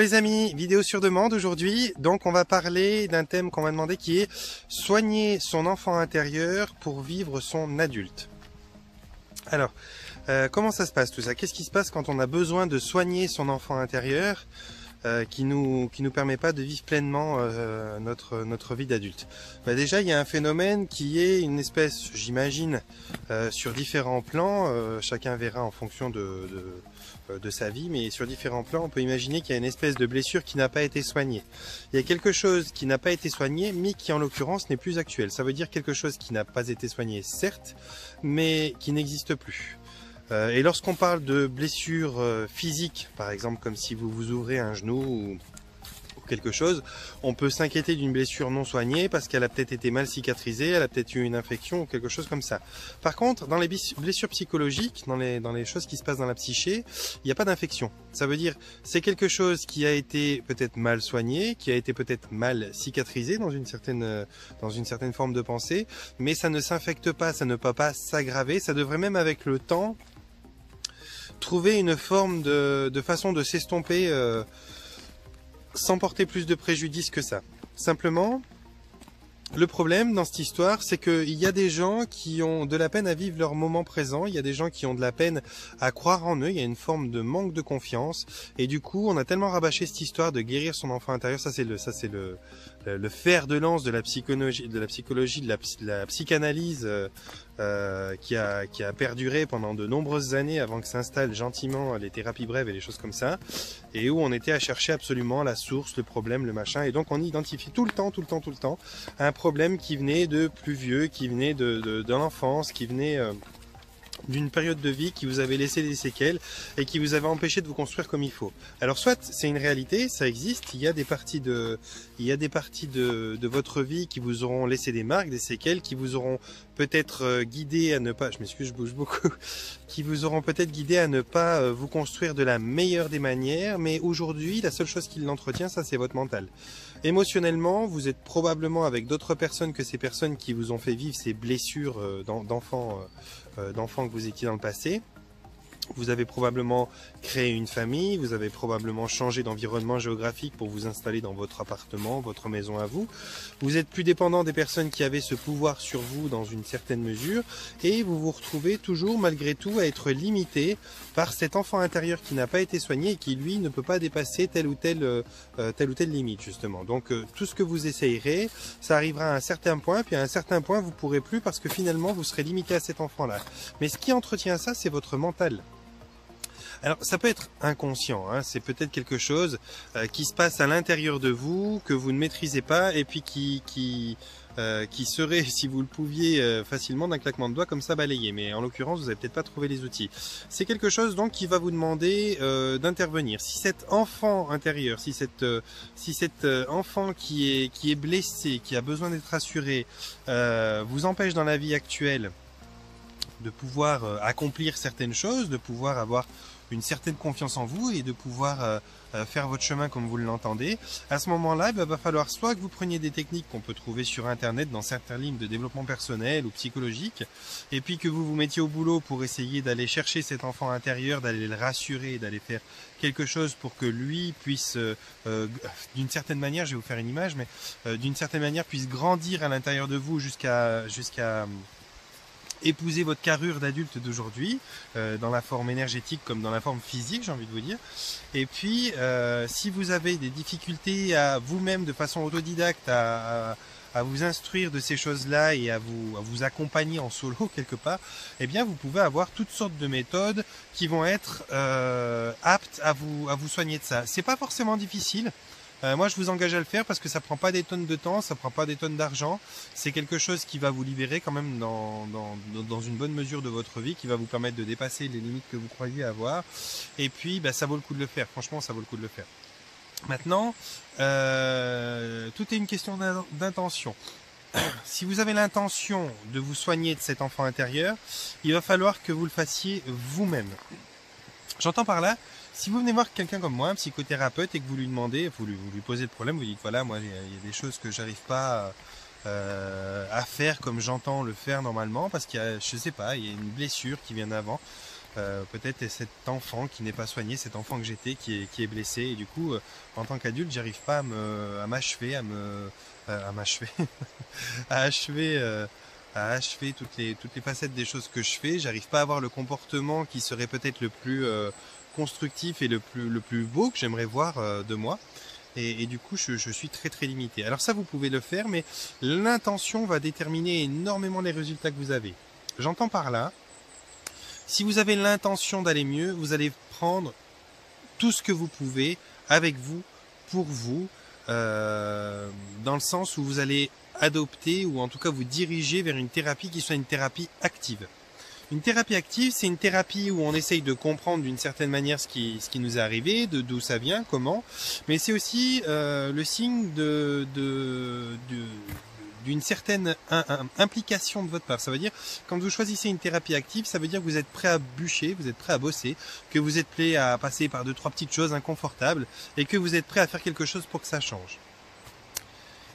les amis, vidéo sur demande aujourd'hui. Donc on va parler d'un thème qu'on m'a demandé qui est soigner son enfant intérieur pour vivre son adulte. Alors, comment ça se passe tout ça? Qu'est-ce qui se passe quand on a besoin de soigner son enfant intérieur qui nous permet pas de vivre pleinement notre vie d'adulte? Déjà, il y a un phénomène qui est une espèce, j'imagine, sur différents plans. Chacun verra en fonction de sa vie, mais sur différents plans, on peut imaginer qu'il y a une espèce de blessure qui n'a pas été soignée. Il y a quelque chose qui n'a pas été soigné, mais qui en l'occurrence n'est plus actuel. Ça veut dire quelque chose qui n'a pas été soigné, certes, mais qui n'existe plus. Et lorsqu'on parle de blessures physiques, par exemple comme si vous vous ouvrez un genou ou quelque chose, on peut s'inquiéter d'une blessure non soignée parce qu'elle a peut-être été mal cicatrisée, elle a peut-être eu une infection ou quelque chose comme ça. Par contre, dans les blessures psychologiques, dans les choses qui se passent dans la psyché, il n'y a pas d'infection. Ça veut dire c'est quelque chose qui a été peut-être mal soigné, qui a été peut-être mal cicatrisé dans une certaine forme de pensée, mais ça ne s'infecte pas, ça ne peut pas s'aggraver, ça devrait même avec le temps trouver une forme de façon de s'estomper sans porter plus de préjudice que ça. Simplement, le problème dans cette histoire, c'est qu'il y a des gens qui ont de la peine à vivre leur moment présent, il y a des gens qui ont de la peine à croire en eux, il y a une forme de manque de confiance, et du coup, on a tellement rabâché cette histoire de guérir son enfant intérieur, ça c'est le fer de lance de la psychologie, de la psychanalyse qui a perduré pendant de nombreuses années avant que s'installent gentiment les thérapies brèves et les choses comme ça, et où on était à chercher absolument la source, le problème, le machin, et donc on identifie tout le temps un problème qui venait de plus vieux, qui venait de l'enfance, qui venait d'une période de vie qui vous avait laissé des séquelles et qui vous avait empêché de vous construire comme il faut. Alors soit c'est une réalité, ça existe, il y a des parties de votre vie qui vous auront laissé des marques, des séquelles, qui vous auront peut-être guidé à ne pas, je m'excuse, je bouge beaucoup, qui vous auront peut-être guidé à ne pas vous construire de la meilleure des manières, mais aujourd'hui, la seule chose qui l'entretient, ça c'est votre mental. Émotionnellement, vous êtes probablement avec d'autres personnes que ces personnes qui vous ont fait vivre ces blessures d'enfants que vous étiez dans le passé. Vous avez probablement créé une famille, vous avez probablement changé d'environnement géographique pour vous installer dans votre appartement, votre maison à vous. Vous êtes plus dépendant des personnes qui avaient ce pouvoir sur vous dans une certaine mesure et vous vous retrouvez toujours malgré tout à être limité par cet enfant intérieur qui n'a pas été soigné et qui lui ne peut pas dépasser telle ou telle limite justement. Donc tout ce que vous essayerez, ça arrivera à un certain point, puis à un certain point vous pourrez plus parce que finalement vous serez limité à cet enfant-là. Mais ce qui entretient ça, c'est votre mental. Alors ça peut être inconscient, hein, c'est peut-être quelque chose qui se passe à l'intérieur de vous, que vous ne maîtrisez pas, et puis qui serait, si vous le pouviez facilement d'un claquement de doigts comme ça balayer, mais en l'occurrence vous n'avez peut-être pas trouvé les outils. C'est quelque chose donc qui va vous demander d'intervenir. Si cet enfant intérieur, si cet enfant qui est blessé, qui a besoin d'être rassuré, vous empêche dans la vie actuelle de pouvoir accomplir certaines choses, de pouvoir avoir une certaine confiance en vous et de pouvoir faire votre chemin comme vous l'entendez, à ce moment-là, il va falloir soit que vous preniez des techniques qu'on peut trouver sur Internet dans certains livres de développement personnel ou psychologique, et puis que vous vous mettiez au boulot pour essayer d'aller chercher cet enfant intérieur, d'aller le rassurer, d'aller faire quelque chose pour que lui puisse, d'une certaine manière, je vais vous faire une image, mais d'une certaine manière puisse grandir à l'intérieur de vous jusqu'à épouser votre carrure d'adulte d'aujourd'hui, dans la forme énergétique comme dans la forme physique, j'ai envie de vous dire. Et puis, si vous avez des difficultés à vous-même, de façon autodidacte, à vous instruire de ces choses-là et à vous accompagner en solo quelque part, eh bien, vous pouvez avoir toutes sortes de méthodes qui vont être aptes à vous soigner de ça. C'est pas forcément difficile. Moi, je vous engage à le faire parce que ça prend pas des tonnes de temps, ça prend pas des tonnes d'argent. C'est quelque chose qui va vous libérer quand même dans une bonne mesure de votre vie, qui va vous permettre de dépasser les limites que vous croyez avoir. Et puis, ça vaut le coup de le faire. Franchement, ça vaut le coup de le faire. Maintenant, tout est une question d'intention. Si vous avez l'intention de vous soigner de cet enfant intérieur, il va falloir que vous le fassiez vous-même. J'entends par là, si vous venez voir quelqu'un comme moi, un psychothérapeute, et que vous lui demandez, vous lui posez le problème, vous dites voilà, moi il y a des choses que j'arrive pas à faire comme j'entends le faire normalement, parce qu'il y a, je sais pas, il y a une blessure qui vient d'avant. peut-être cet enfant qui n'est pas soigné, cet enfant que j'étais qui est blessé, et du coup en tant qu'adulte j'arrive pas à m'achever, à m'achever, à achever à achever toutes les facettes des choses que je fais. J'arrive pas à avoir le comportement qui serait peut-être le plus constructif et le plus beau que j'aimerais voir de moi. Et du coup, je suis très très limité. Alors ça, vous pouvez le faire, mais l'intention va déterminer énormément les résultats que vous avez. J'entends par là, si vous avez l'intention d'aller mieux, vous allez prendre tout ce que vous pouvez avec vous, pour vous, dans le sens où vous allez adopter ou en tout cas vous diriger vers une thérapie qui soit une thérapie active. Une thérapie active, c'est une thérapie où on essaye de comprendre d'une certaine manière ce qui nous est arrivé, d'où ça vient, comment, mais c'est aussi le signe d'une certaine implication de votre part. Ça veut dire, quand vous choisissez une thérapie active, ça veut dire que vous êtes prêt à bûcher, vous êtes prêt à bosser, que vous êtes prêt à passer par 2-3 petites choses inconfortables et que vous êtes prêt à faire quelque chose pour que ça change.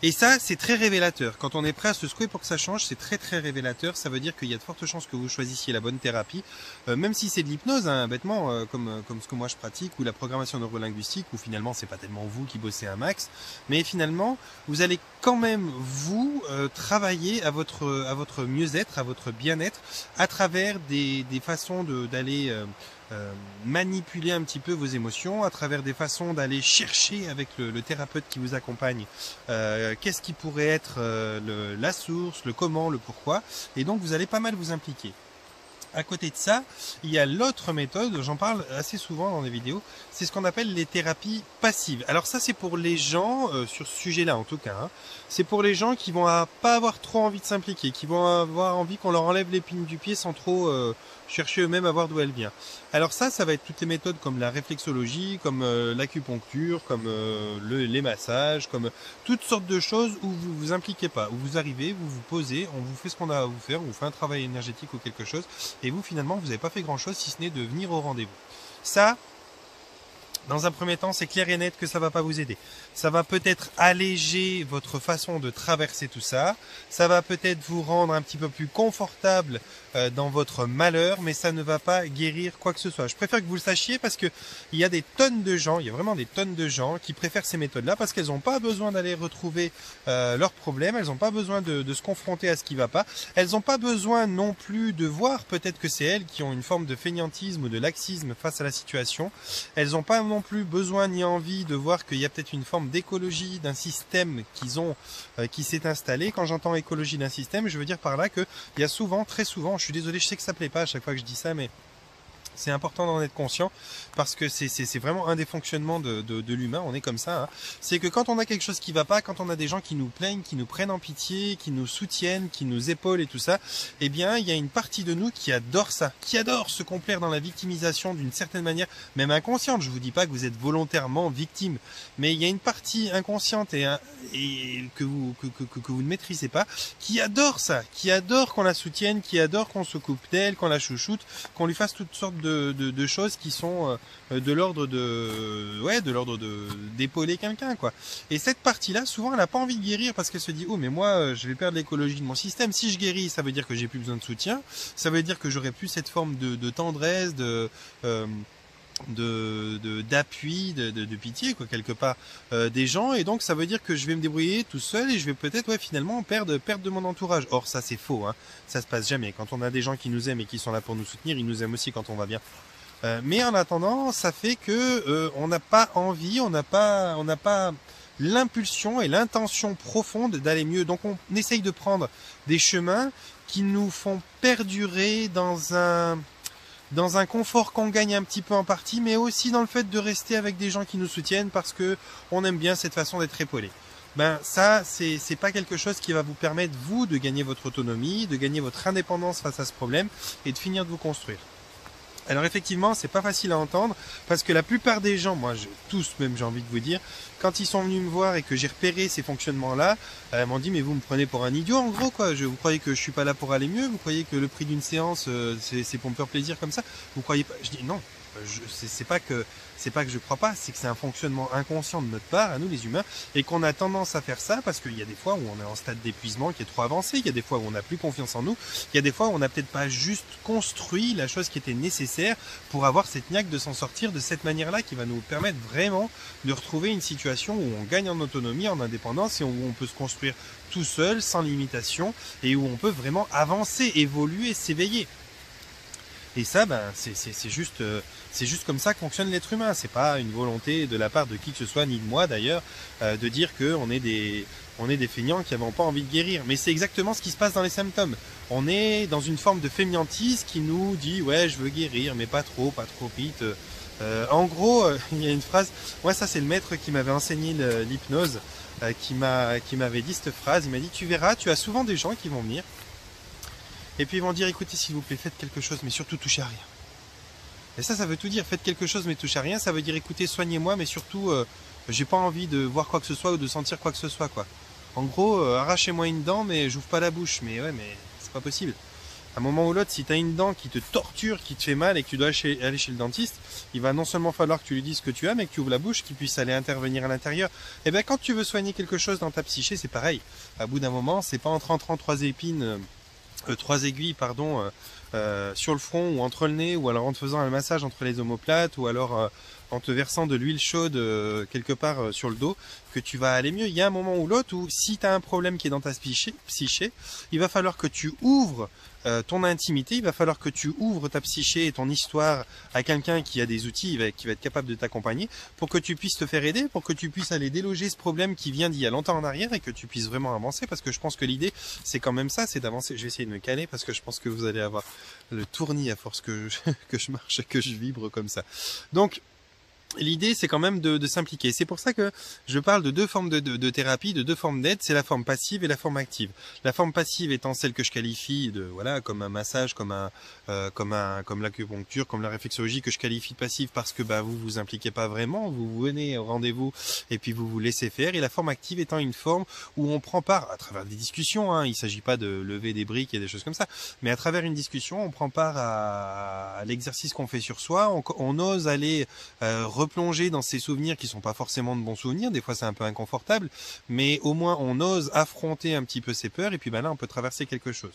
Et ça, c'est très révélateur. Quand on est prêt à se secouer pour que ça change, c'est très très révélateur. Ça veut dire qu'il y a de fortes chances que vous choisissiez la bonne thérapie, même si c'est de l'hypnose, hein, bêtement, comme ce que moi je pratique, ou la programmation neurolinguistique, où finalement c'est pas tellement vous qui bossez un max, mais finalement vous allez quand même vous travailler à votre mieux-être, à votre bien-être, à travers des façons d'aller manipuler un petit peu vos émotions, à travers des façons d'aller chercher avec le thérapeute qui vous accompagne qu'est-ce qui pourrait être la source, le comment, le pourquoi, et donc vous allez pas mal vous impliquer. À côté de ça, il y a l'autre méthode, j'en parle assez souvent dans les vidéos, c'est ce qu'on appelle les thérapies passives. Alors ça, c'est pour les gens, sur ce sujet-là en tout cas, hein, c'est pour les gens qui vont pas avoir trop envie de s'impliquer, qui vont avoir envie qu'on leur enlève l'épine du pied sans trop chercher eux-mêmes à voir d'où elle vient. Alors ça va être toutes les méthodes comme la réflexologie, comme l'acupuncture, comme les massages, comme toutes sortes de choses où vous vous impliquez pas, où vous arrivez, vous vous posez, on vous fait ce qu'on a à vous faire, on vous fait un travail énergétique ou quelque chose, et vous finalement vous n'avez pas fait grand-chose si ce n'est de venir au rendez-vous. Ça, dans un premier temps, c'est clair et net que ça va pas vous aider. Ça va peut-être alléger votre façon de traverser tout ça. Ça va peut-être vous rendre un petit peu plus confortable dans votre malheur, mais ça ne va pas guérir quoi que ce soit. Je préfère que vous le sachiez parce que il y a des tonnes de gens, il y a vraiment des tonnes de gens qui préfèrent ces méthodes-là parce qu'elles n'ont pas besoin d'aller retrouver leurs problèmes, elles n'ont pas besoin de se confronter à ce qui va pas. Elles n'ont pas besoin non plus de voir peut-être que c'est elles qui ont une forme de fainéantisme ou de laxisme face à la situation. Elles n'ont pas non plus besoin ni envie de voir qu'il y a peut-être une forme d'écologie d'un système qu'ils ont, qui s'est installé. Quand j'entends écologie d'un système, je veux dire par là que il y a souvent, très souvent, je suis désolé, je sais que ça plaît pas à chaque fois que je dis ça, mais c'est important d'en être conscient parce que c'est vraiment un des fonctionnements de l'humain, on est comme ça. Hein. C'est que quand on a quelque chose qui va pas, quand on a des gens qui nous plaignent, qui nous prennent en pitié, qui nous soutiennent, qui nous épaulent et tout ça, eh bien il y a une partie de nous qui adore ça, qui adore se complaire dans la victimisation d'une certaine manière, même inconsciente. Je vous dis pas que vous êtes volontairement victime, mais il y a une partie inconsciente et que vous ne maîtrisez pas, qui adore ça, qui adore qu'on la soutienne, qui adore qu'on s'occupe d'elle, qu'on la chouchoute, qu'on lui fasse toutes sortes de choses qui sont de l'ordre d'épauler quelqu'un, quoi. Et cette partie-là, souvent, elle n'a pas envie de guérir parce qu'elle se dit, oh mais moi, je vais perdre l'écologie de mon système. Si je guéris, ça veut dire que j'ai plus besoin de soutien, ça veut dire que j'aurai plus cette forme de tendresse, d'appui, de pitié, quoi, quelque part, des gens, et donc ça veut dire que je vais me débrouiller tout seul et je vais peut-être finalement perdre de mon entourage. Or ça c'est faux, hein. Ça se passe jamais. Quand on a des gens qui nous aiment et qui sont là pour nous soutenir, ils nous aiment aussi quand on va bien. Mais en attendant, ça fait que on n'a pas envie, on n'a pas l'impulsion et l'intention profonde d'aller mieux. Donc on essaye de prendre des chemins qui nous font perdurer dans un confort qu'on gagne un petit peu en partie, mais aussi dans le fait de rester avec des gens qui nous soutiennent parce que on aime bien cette façon d'être épaulé. Ben ça, c'est pas quelque chose qui va vous permettre, vous, de gagner votre autonomie, de gagner votre indépendance face à ce problème et de finir de vous construire. Alors effectivement, c'est pas facile à entendre parce que la plupart des gens, tous même j'ai envie de vous dire, quand ils sont venus me voir et que j'ai repéré ces fonctionnements-là, m'ont dit mais vous me prenez pour un idiot en gros quoi. Vous croyez que je suis pas là pour aller mieux? Vous croyez que le prix d'une séance c'est pour me faire plaisir comme ça? Vous croyez pas? Je dis non. c'est pas que je crois pas, c'est que c'est un fonctionnement inconscient de notre part, à nous les humains, et qu'on a tendance à faire ça parce qu'il y a des fois où on est en stade d'épuisement qui est trop avancé, il y a des fois où on n'a plus confiance en nous, il y a des fois où on n'a peut-être pas juste construit la chose qui était nécessaire pour avoir cette niaque de s'en sortir de cette manière-là qui va nous permettre vraiment de retrouver une situation où on gagne en autonomie, en indépendance et où on peut se construire tout seul, sans limitation, et où on peut vraiment avancer, évoluer, s'éveiller. Et ça, ben, c'est juste comme ça que fonctionne l'être humain. C'est pas une volonté de la part de qui que ce soit, ni de moi d'ailleurs, de dire que on est des feignants qui n'avons pas envie de guérir. Mais c'est exactement ce qui se passe dans les symptômes. On est dans une forme de fainéantise qui nous dit ouais, je veux guérir, mais pas trop vite. En gros, il y a une phrase. Moi, ça c'est le maître qui m'avait enseigné l'hypnose, qui m'avait dit cette phrase. Il m'a dit tu verras, tu as souvent des gens qui vont venir. Et puis ils vont dire, écoutez, s'il vous plaît, faites quelque chose, mais surtout touchez à rien. Et ça veut tout dire. Faites quelque chose, mais touchez à rien. Ça veut dire, écoutez, soignez-moi, mais surtout, j'ai pas envie de voir quoi que ce soit ou de sentir quoi que ce soit, quoi. En gros, arrachez-moi une dent, mais j'ouvre pas la bouche. Mais ouais, mais c'est pas possible. À un moment ou l'autre, si t'as une dent qui te torture, qui te fait mal et que tu dois aller chez le dentiste, il va non seulement falloir que tu lui dises ce que tu as, mais que tu ouvres la bouche, qu'il puisse aller intervenir à l'intérieur. Et bien, quand tu veux soigner quelque chose dans ta psyché, c'est pareil. À bout d'un moment, c'est pas en rentrant trois aiguilles, sur le front ou entre le nez, ou alors en te faisant un massage entre les omoplates, ou alors en te versant de l'huile chaude quelque part sur le dos, que tu vas aller mieux. Il y a un moment ou l'autre où si tu as un problème qui est dans ta psyché, il va falloir que tu ouvres ton intimité, il va falloir que tu ouvres ta psyché et ton histoire à quelqu'un qui a des outils, qui va être capable de t'accompagner, pour que tu puisses te faire aider, pour que tu puisses aller déloger ce problème qui vient d'il y a longtemps en arrière et que tu puisses vraiment avancer, parce que je pense que l'idée, c'est quand même ça, c'est d'avancer. Je vais essayer de me caler parce que je pense que vous allez avoir le tournis à force que je marche et que je vibre comme ça. Donc, l'idée, c'est quand même de s'impliquer. C'est pour ça que je parle de deux formes de thérapie, de deux formes d'aide. C'est la forme passive et la forme active. La forme passive étant celle que je qualifie comme un massage, comme l'acupuncture, comme la réflexologie, que je qualifie de passive parce que vous vous impliquez pas vraiment, vous venez au rendez-vous et puis vous vous laissez faire. Et la forme active étant une forme où on prend part à travers des discussions. Il s'agit pas de lever des briques et des choses comme ça, mais à travers une discussion, on prend part à l'exercice qu'on fait sur soi. On ose aller replonger dans ces souvenirs qui sont pas forcément de bons souvenirs, des fois c'est un peu inconfortable, mais au moins on ose affronter un petit peu ses peurs et puis là on peut traverser quelque chose.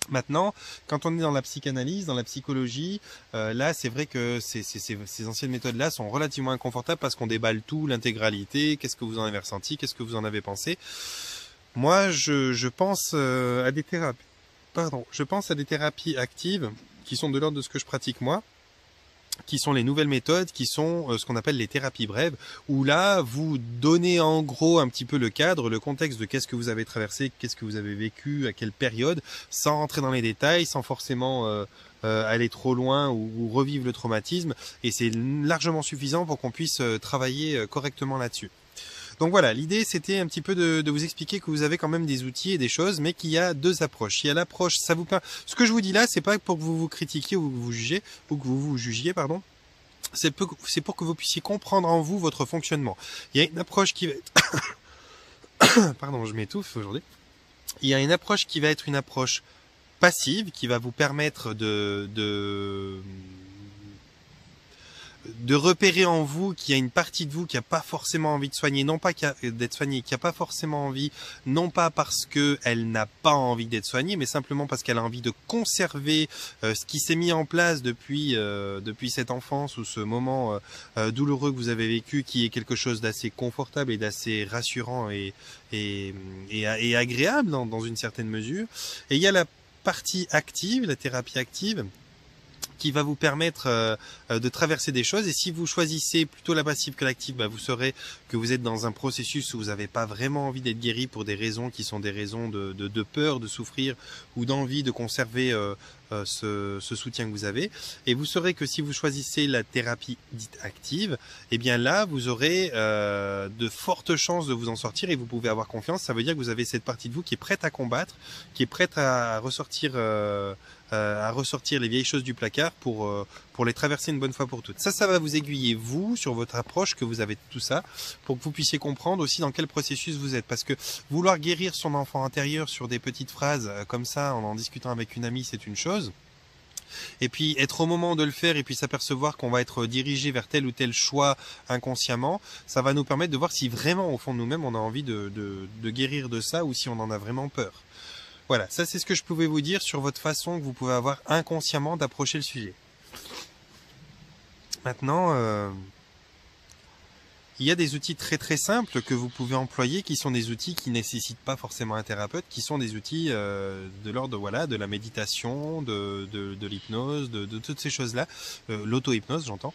Maintenant, quand on est dans la psychanalyse, dans la psychologie, là c'est vrai que ces anciennes méthodes-là sont relativement inconfortables parce qu'on déballe tout, l'intégralité, qu'est-ce que vous en avez ressenti, qu'est-ce que vous en avez pensé. Moi je pense à des thérapies, je pense à des thérapies actives qui sont de l'ordre de ce que je pratique moi, qui sont les nouvelles méthodes, qui sont ce qu'on appelle les thérapies brèves, où là, vous donnez en gros un petit peu le cadre, le contexte de qu'est-ce que vous avez traversé, qu'est-ce que vous avez vécu, à quelle période, sans rentrer dans les détails, sans forcément aller trop loin ou revivre le traumatisme, et c'est largement suffisant pour qu'on puisse travailler correctement là-dessus. Donc voilà, l'idée c'était un petit peu de vous expliquer que vous avez quand même des outils et des choses, mais qu'il y a deux approches. Il y a l'approche, ça vous permet. Ce que je vous dis là, c'est pas pour que vous vous critiquiez ou que vous jugiez, ou que vous vous jugiez, pardon. C'est pour que vous puissiez comprendre en vous votre fonctionnement. Il y a une approche qui va être... Pardon, je m'étouffe aujourd'hui. Il y a une approche qui va être une approche passive, qui va vous permettre de repérer en vous qu'il y a une partie de vous qui a pas forcément envie de soigner, non pas d'être soignée, qui a pas forcément envie, non pas parce que elle n'a pas envie d'être soignée, mais simplement parce qu'elle a envie de conserver ce qui s'est mis en place depuis cette enfance ou ce moment douloureux que vous avez vécu, qui est quelque chose d'assez confortable et d'assez rassurant et agréable dans une certaine mesure. Et il y a la partie active, la thérapie active, qui va vous permettre de traverser des choses. Et si vous choisissez plutôt la passive que l'active, vous saurez que vous êtes dans un processus où vous n'avez pas vraiment envie d'être guéri pour des raisons qui sont des raisons de peur, de souffrir ou d'envie de conserver ce soutien que vous avez. Et vous saurez que si vous choisissez la thérapie dite active, eh bien là, vous aurez de fortes chances de vous en sortir et vous pouvez avoir confiance. Ça veut dire que vous avez cette partie de vous qui est prête à combattre, qui est prête à ressortir les vieilles choses du placard pour les traverser une bonne fois pour toutes. Ça va vous aiguiller, vous, sur votre approche, que vous avez de tout ça, pour que vous puissiez comprendre aussi dans quel processus vous êtes. Parce que vouloir guérir son enfant intérieur sur des petites phrases comme ça, en discutant avec une amie, c'est une chose. Et puis être au moment de le faire et puis s'apercevoir qu'on va être dirigé vers tel ou tel choix inconsciemment, ça va nous permettre de voir si vraiment au fond de nous-mêmes on a envie de guérir de ça ou si on en a vraiment peur. Voilà, ça c'est ce que je pouvais vous dire sur votre façon que vous pouvez avoir inconsciemment d'approcher le sujet. Maintenant, il y a des outils très très simples que vous pouvez employer qui sont des outils qui nécessitent pas forcément un thérapeute, qui sont des outils de l'ordre voilà, de la méditation, de l'hypnose, de toutes ces choses-là, l'auto-hypnose j'entends,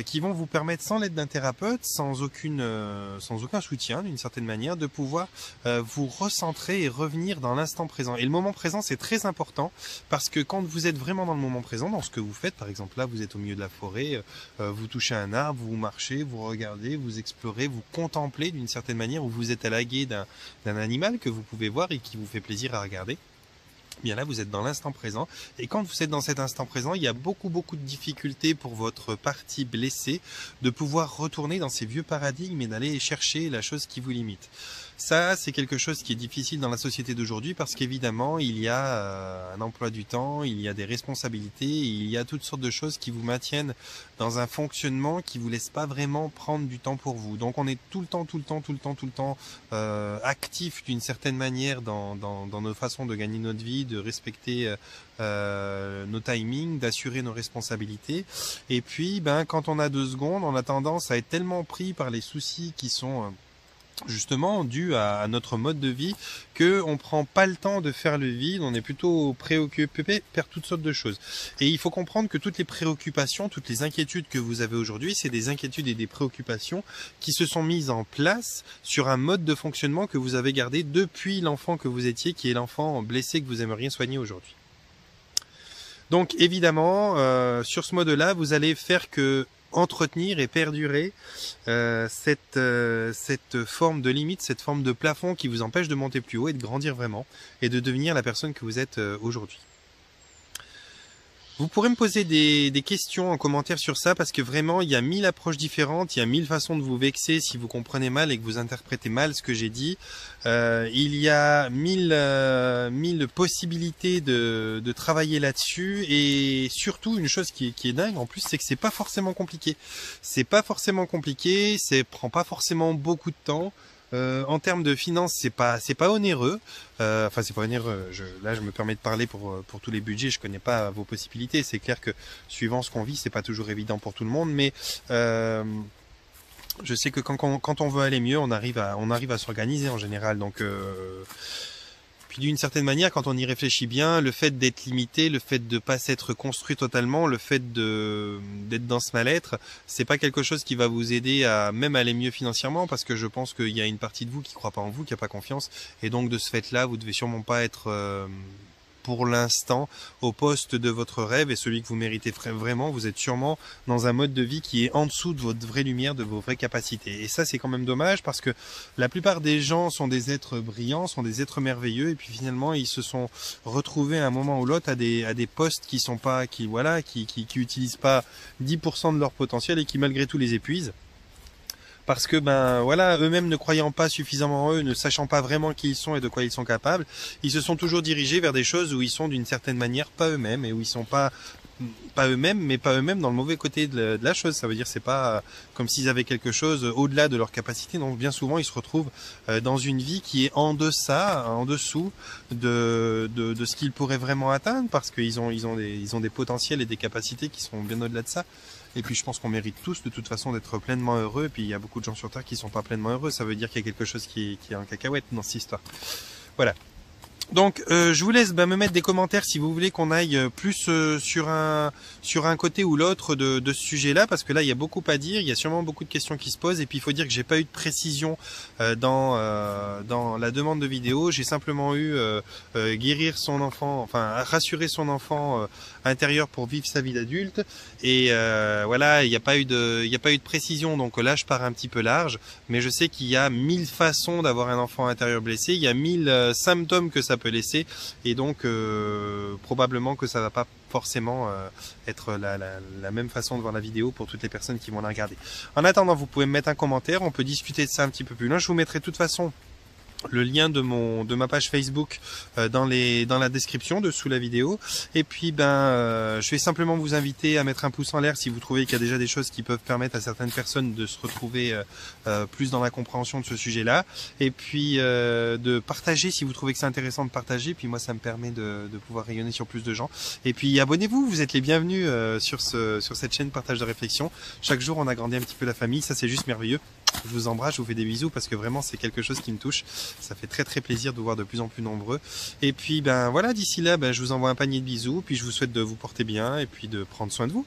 qui vont vous permettre sans l'aide d'un thérapeute, sans aucun soutien d'une certaine manière, de pouvoir vous recentrer et revenir dans l'instant présent. Et le moment présent c'est très important parce que quand vous êtes vraiment dans le moment présent, dans ce que vous faites, par exemple là vous êtes au milieu de la forêt, vous touchez un arbre, vous marchez, vous regardez, vous explorez, vous contemplez d'une certaine manière, ou vous êtes à la guet d'un animal que vous pouvez voir et qui vous fait plaisir à regarder. Bien là, vous êtes dans l'instant présent. Et quand vous êtes dans cet instant présent, il y a beaucoup de difficultés pour votre partie blessée de pouvoir retourner dans ces vieux paradigmes et d'aller chercher la chose qui vous limite. Ça, c'est quelque chose qui est difficile dans la société d'aujourd'hui parce qu'évidemment, il y a un emploi du temps, il y a des responsabilités, il y a toutes sortes de choses qui vous maintiennent dans un fonctionnement qui vous laisse pas vraiment prendre du temps pour vous. Donc, on est tout le temps actif d'une certaine manière dans nos façons de gagner notre vie, de respecter nos timings, d'assurer nos responsabilités. Et puis, quand on a 2 secondes, on a tendance à être tellement pris par les soucis qui sont justement dû à notre mode de vie que on prend pas le temps de faire le vide, on est plutôt préoccupé par toutes sortes de choses. Et il faut comprendre que toutes les préoccupations, toutes les inquiétudes que vous avez aujourd'hui, c'est des inquiétudes et des préoccupations qui se sont mises en place sur un mode de fonctionnement que vous avez gardé depuis l'enfant que vous étiez, qui est l'enfant blessé que vous aimeriez soigner aujourd'hui. Donc évidemment, sur ce mode-là, vous allez faire que entretenir et perdurer cette forme de limite, cette forme de plafond qui vous empêche de monter plus haut et de grandir vraiment et de devenir la personne que vous êtes aujourd'hui. Vous pourrez me poser des questions en commentaire sur ça parce que vraiment il y a 1000 approches différentes, il y a 1000 façons de vous vexer si vous comprenez mal et que vous interprétez mal ce que j'ai dit. Il y a 1000 possibilités de travailler là-dessus et surtout une chose qui est dingue en plus, c'est que c'est pas forcément compliqué. C'est pas forcément compliqué, ça prend pas forcément beaucoup de temps. En termes de finances, c'est pas onéreux. Enfin, c'est pas onéreux. Là, je me permets de parler pour tous les budgets. Je connais pas vos possibilités. C'est clair que suivant ce qu'on vit, c'est pas toujours évident pour tout le monde, mais je sais que quand on veut aller mieux, on arrive à s'organiser en général. Donc puis d'une certaine manière, quand on y réfléchit bien, le fait d'être limité, le fait de pas s'être construit totalement, le fait d'être dans ce mal-être, c'est pas quelque chose qui va vous aider à même aller mieux financièrement, parce que je pense qu'il y a une partie de vous qui croit pas en vous, qui a pas confiance, et donc de ce fait-là, vous devez sûrement pas être pour l'instant au poste de votre rêve et celui que vous méritez vraiment. Vous êtes sûrement dans un mode de vie qui est en dessous de votre vraie lumière, de vos vraies capacités. Et ça, c'est quand même dommage parce que la plupart des gens sont des êtres brillants, sont des êtres merveilleux et puis finalement, ils se sont retrouvés à un moment ou l'autre à des postes qui sont pas, qui utilisent pas 10% de leur potentiel et qui malgré tout les épuisent. Parce que eux-mêmes ne croyant pas suffisamment en eux, ne sachant pas vraiment qui ils sont et de quoi ils sont capables, ils se sont toujours dirigés vers des choses où ils sont d'une certaine manière pas eux-mêmes et où ils sont pas eux-mêmes, mais pas eux-mêmes dans le mauvais côté de la chose. Ça veut dire c'est pas comme s'ils avaient quelque chose au-delà de leur capacité. Donc bien souvent ils se retrouvent dans une vie qui est en dessous de ce qu'ils pourraient vraiment atteindre parce qu'ils ont des potentiels et des capacités qui sont bien au-delà de ça. Et puis je pense qu'on mérite tous de toute façon d'être pleinement heureux. Et puis il y a beaucoup de gens sur Terre qui sont pas pleinement heureux. Ça veut dire qu'il y a quelque chose qui est en cacahuète dans cette histoire. Voilà. Donc je vous laisse me mettre des commentaires si vous voulez qu'on aille plus sur un côté ou l'autre de ce sujet-là, parce que là il y a beaucoup à dire, il y a sûrement beaucoup de questions qui se posent, et puis il faut dire que j'ai pas eu de précision dans la demande de vidéo. J'ai simplement eu guérir son enfant, enfin rassurer son enfant intérieur pour vivre sa vie d'adulte, et voilà, il n'y a pas eu de précision, donc là je pars un petit peu large, mais je sais qu'il y a 1000 façons d'avoir un enfant intérieur blessé, il y a 1000 symptômes que ça peut laisser, et donc probablement que ça va pas forcément être la même façon de voir la vidéo pour toutes les personnes qui vont la regarder. En attendant, vous pouvez me mettre un commentaire, on peut discuter de ça un petit peu plus loin. Je vous mettrai de toute façon le lien de ma page Facebook dans la description dessous la vidéo. Et puis je vais simplement vous inviter à mettre un pouce en l'air si vous trouvez qu'il y a déjà des choses qui peuvent permettre à certaines personnes de se retrouver plus dans la compréhension de ce sujet-là. Et puis de partager si vous trouvez que c'est intéressant de partager. Puis moi ça me permet de pouvoir rayonner sur plus de gens. Et puis abonnez-vous, vous êtes les bienvenus sur cette chaîne Partage de réflexion. Chaque jour on agrandit un petit peu la famille, ça c'est juste merveilleux. Je vous embrasse, je vous fais des bisous parce que vraiment c'est quelque chose qui me touche. Ça fait très très plaisir de vous voir de plus en plus nombreux. Et puis voilà, d'ici là, je vous envoie un panier de bisous. Puis je vous souhaite de vous porter bien et puis de prendre soin de vous.